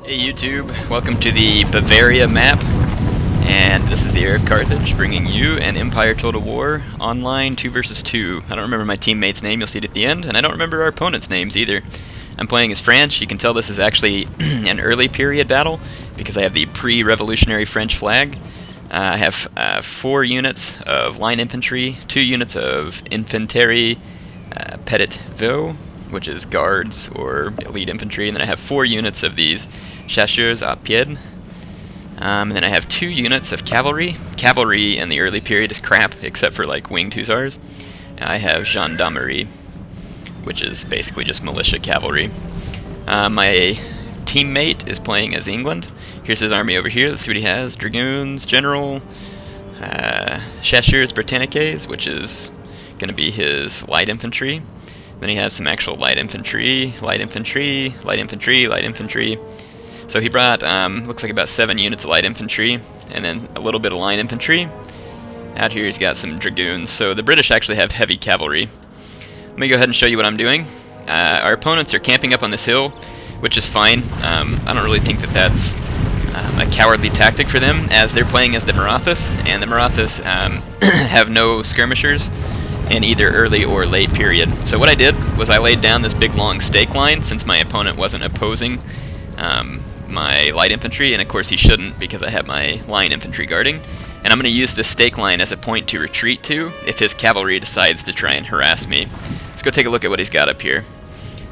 Hey YouTube, welcome to the Bavaria map, and this is the Air of Carthage bringing you an Empire Total War online 2 versus 2. I don't remember my teammate's name, you'll see it at the end, and I don't remember our opponent's names either. I'm playing as French. You can tell this is actually an early period battle because I have the pre-revolutionary French flag. I have 4 units of line infantry, 2 units of infantry petit veau, which is guards or elite infantry, and then I have 4 units of these chasseurs à pied. And then I have 2 units of cavalry. Cavalry in the early period is crap, except for like winged hussars. I have gendarmerie, which is basically just militia cavalry. My teammate is playing as England. Here's his army over here. Let's see what he has. Dragoons, general, chasseurs britanniques, which is going to be his light infantry. Then he has some actual light infantry, light infantry, light infantry, light infantry. So he brought, looks like about 7 units of light infantry, and then a little bit of line infantry. Out here he's got some dragoons. So the British actually have heavy cavalry. Let me go ahead and show you what I'm doing. Our opponents are camping up on this hill, which is fine. I don't really think that that's a cowardly tactic for them, as they're playing as the Marathas, and the Marathas have no skirmishers in either early or late period. So what I did was I laid down this big long stake line since my opponent wasn't opposing my light infantry, and of course he shouldn't because I have my line infantry guarding. And I'm going to use this stake line as a point to retreat to if his cavalry decides to try and harass me. Let's go take a look at what he's got up here.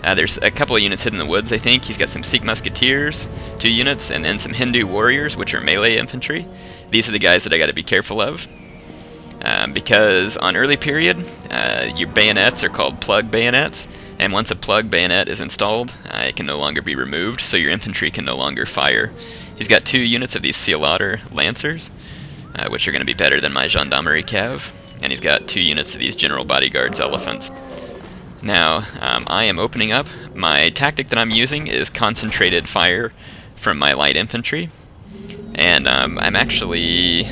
There's a couple of units hidden in the woods, I think. He's got some Sikh musketeers, 2 units, and then some Hindu warriors, which are melee infantry. These are the guys that I got to be careful of. Because on early period, your bayonets are called plug bayonets, and once a plug bayonet is installed, it can no longer be removed, so your infantry can no longer fire. He's got 2 units of these Cialauder lancers, which are going to be better than my gendarmerie cav, and he's got 2 units of these general bodyguards elephants. Now, I am opening up. My tactic that I'm using is concentrated fire from my light infantry, and I'm actually...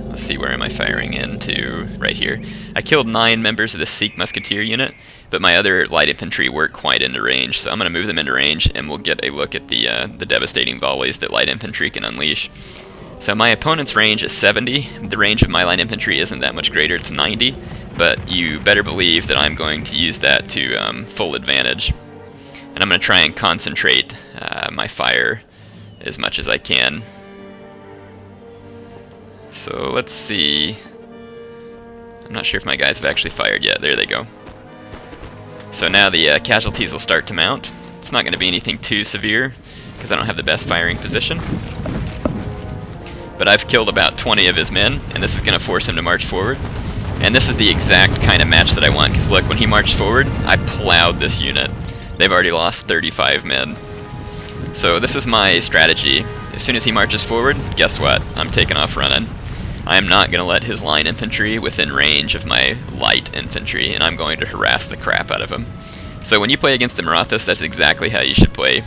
Let's see, where am I firing into? Right here. I killed 9 members of the Sikh musketeer unit, but my other light infantry weren't quite into range, so I'm going to move them into range, and we'll get a look at the devastating volleys that light infantry can unleash. So my opponent's range is 70. The range of my light infantry isn't that much greater, it's 90, but you better believe that I'm going to use that to full advantage. And I'm going to try and concentrate my fire as much as I can. So let's see. I'm not sure if my guys have actually fired yet. There they go. So now the casualties will start to mount. It's not going to be anything too severe because I don't have the best firing position. But I've killed about 20 of his men, and this is going to force him to march forward. And this is the exact kind of match that I want, because look, when he marched forward, I plowed this unit. They've already lost 35 men. So this is my strategy. As soon as he marches forward, guess what? I'm taking off running. I am not going to let his line infantry within range of my light infantry, and I'm going to harass the crap out of him. So when you play against the Marathas, that's exactly how you should play.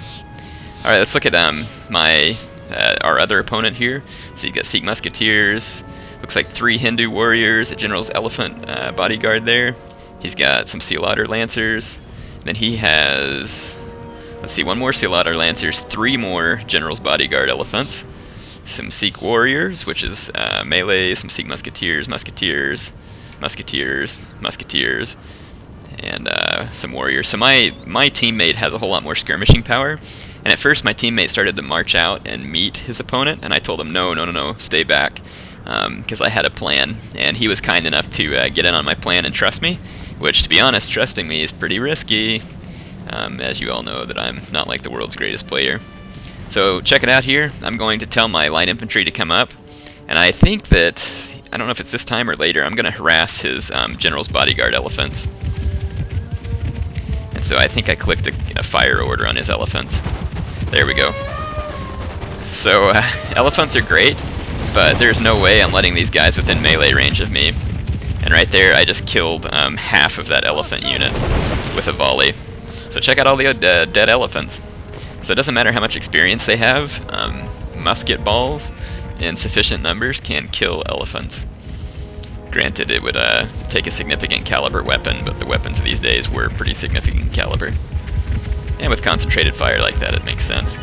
Alright, let's look at our other opponent here. So you've got Sikh musketeers, looks like 3 Hindu warriors, a general's elephant bodyguard there. He's got some Cialauder lancers. Then he has... Let's see, 1 more Cialauder lancers, 3 more general's bodyguard elephants, some Sikh warriors, which is melee, some Sikh musketeers, musketeers, and some warriors. So my teammate has a whole lot more skirmishing power, and at first my teammate started to march out and meet his opponent, and I told him, no, stay back, because I had a plan, and he was kind enough to get in on my plan and trust me, which, to be honest, trusting me is pretty risky. As you all know that I'm not like the world's greatest player. So check it out here. I'm going to tell my light infantry to come up, and I think that, I don't know if it's this time or later, I'm going to harass his general's bodyguard elephants. And so I think I clicked a fire order on his elephants. There we go. So elephants are great, but there's no way I'm letting these guys within melee range of me. And right there I just killed half of that elephant unit with a volley. So check out all the dead elephants. So it doesn't matter how much experience they have, musket balls in sufficient numbers can kill elephants. Granted, it would take a significant caliber weapon, but the weapons of these days were pretty significant caliber. And with concentrated fire like that, it makes sense.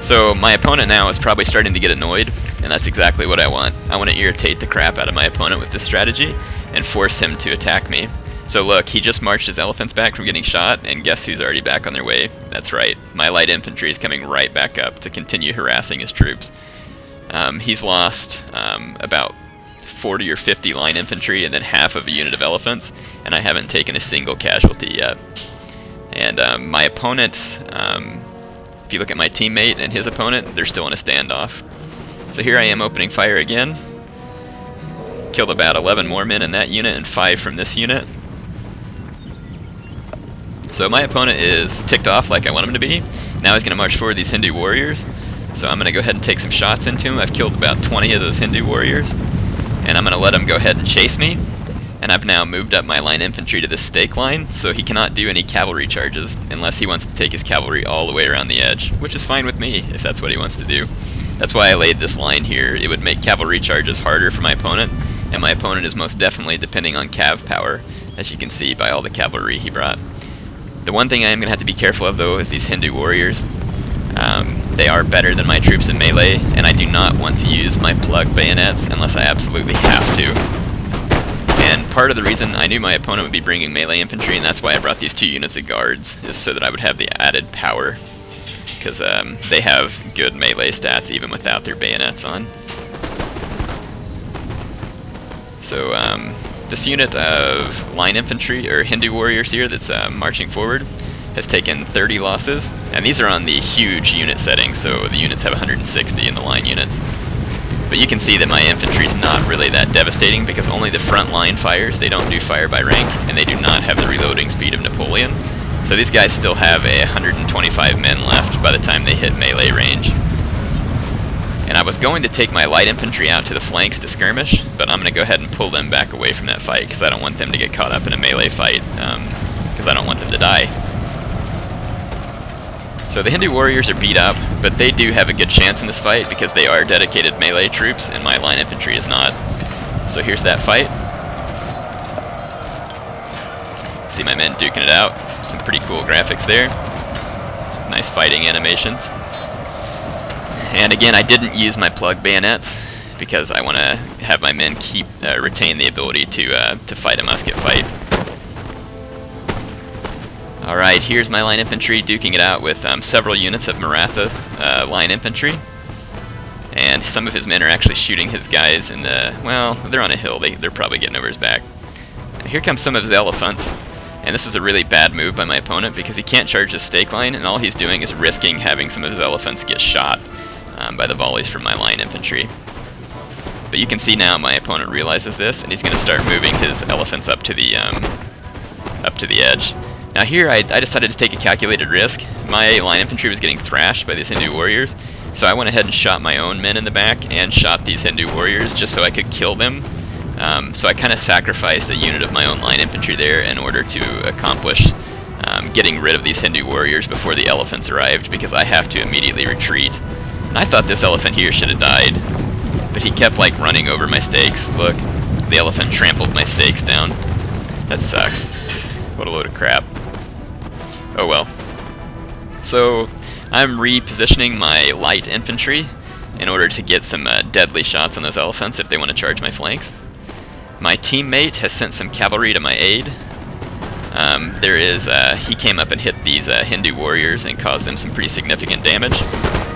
So my opponent now is probably starting to get annoyed, and that's exactly what I want. I want to irritate the crap out of my opponent with this strategy and force him to attack me. So look, he just marched his elephants back from getting shot, and guess who's already back on their way? That's right, my light infantry is coming right back up to continue harassing his troops. He's lost about 40 or 50 line infantry and then half of a unit of elephants, and I haven't taken a single casualty yet. And my opponent, if you look at my teammate and his opponent, they're still in a standoff. So here I am opening fire again. Killed about 11 more men in that unit and 5 from this unit. So my opponent is ticked off like I want him to be. Now he's going to march forward these Hindu warriors. So I'm going to go ahead and take some shots into him. I've killed about 20 of those Hindu warriors. And I'm going to let him go ahead and chase me. And I've now moved up my line infantry to this stake line, so he cannot do any cavalry charges unless he wants to take his cavalry all the way around the edge, which is fine with me if that's what he wants to do. That's why I laid this line here. It would make cavalry charges harder for my opponent, and my opponent is most definitely depending on cav power, as you can see by all the cavalry he brought. The one thing I am going to have to be careful of, though, is these Hindu warriors. They are better than my troops in melee, and I do not want to use my plug bayonets unless I absolutely have to. And part of the reason I knew my opponent would be bringing melee infantry, and that's why I brought these 2 units of guards, is so that I would have the added power, because they have good melee stats even without their bayonets on. So this unit of line infantry, or Hindu warriors here that's marching forward, has taken 30 losses, and these are on the huge unit setting, so the units have 160 in the line units. But you can see that my infantry is not really that devastating because only the front line fires. They don't do fire by rank, and they do not have the reloading speed of Napoleon. So these guys still have 125 men left by the time they hit melee range. And I was going to take my light infantry out to the flanks to skirmish, but I'm going to go ahead and pull them back away from that fight because I don't want them to get caught up in a melee fight, because I don't want them to die. So the Hindu warriors are beat up, but they do have a good chance in this fight because they are dedicated melee troops and my line infantry is not. So here's that fight. See my men duking it out. Some pretty cool graphics there. Nice fighting animations. And again, I didn't use my plug bayonets because I want to have my men retain the ability to fight a musket fight. Alright, here's my line infantry duking it out with several units of Maratha line infantry. And some of his men are actually shooting his guys in the... well, they're on a hill. They're probably getting over his back. Here comes some of his elephants. And this was a really bad move by my opponent because he can't charge his stake line, and all he's doing is risking having some of his elephants get shot by the volleys from my line infantry. But you can see now my opponent realizes this, and he's going to start moving his elephants up to the edge. Now here I decided to take a calculated risk. My line infantry was getting thrashed by these Hindu warriors, so I went ahead and shot my own men in the back and shot these Hindu warriors just so I could kill them. So I kind of sacrificed a unit of my own line infantry there in order to accomplish getting rid of these Hindu warriors before the elephants arrived, because I have to immediately retreat. And I thought this elephant here should have died, but he kept like running over my stakes. Look, the elephant trampled my stakes down. That sucks. What a load of crap. Oh well. So I'm repositioning my light infantry in order to get some deadly shots on those elephants if they want to charge my flanks. My teammate has sent some cavalry to my aid. He came up and hit these Hindu warriors and caused them some pretty significant damage.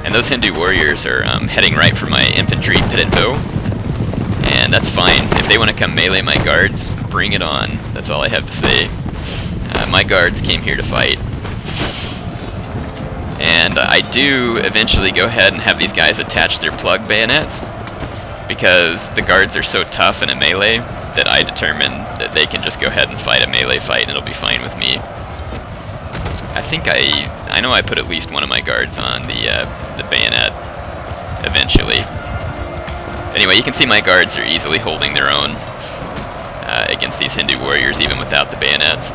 And those Hindu warriors are heading right for my infantry pitted bow. And that's fine. If they want to come melee my guards, bring it on. That's all I have to say. My guards came here to fight. And I do eventually go ahead and have these guys attach their plug bayonets, because the guards are so tough in a melee that I determine that they can just go ahead and fight a melee fight and it'll be fine with me. I think I know I put at least one of my guards on the bayonet eventually. Anyway, you can see my guards are easily holding their own against these Hindu warriors even without the bayonets.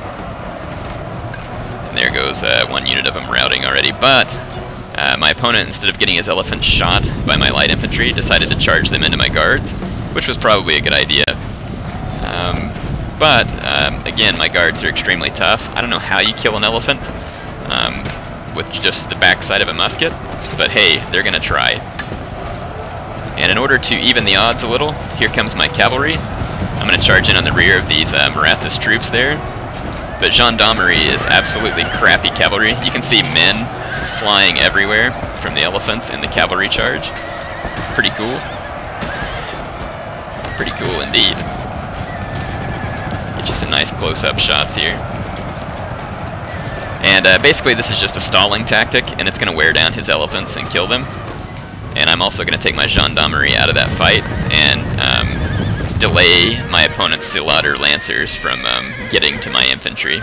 And there goes one unit of them routing already, but my opponent, instead of getting his elephant shot by my light infantry, decided to charge them into my guards, which was probably a good idea. Again, my guards are extremely tough. I don't know how you kill an elephant with just the backside of a musket, but hey, they're gonna try. And in order to even the odds a little, here comes my cavalry. I'm gonna charge in on the rear of these Marathas troops there. But gendarmerie is absolutely crappy cavalry. You can see men flying everywhere from the elephants in the cavalry charge. Pretty cool. Pretty cool indeed. Get just some nice close-up shots here. And basically this is just a stalling tactic, and it's going to wear down his elephants and kill them. And I'm also going to take my gendarmerie out of that fight and delay my opponent's Silater lancers from getting to my infantry.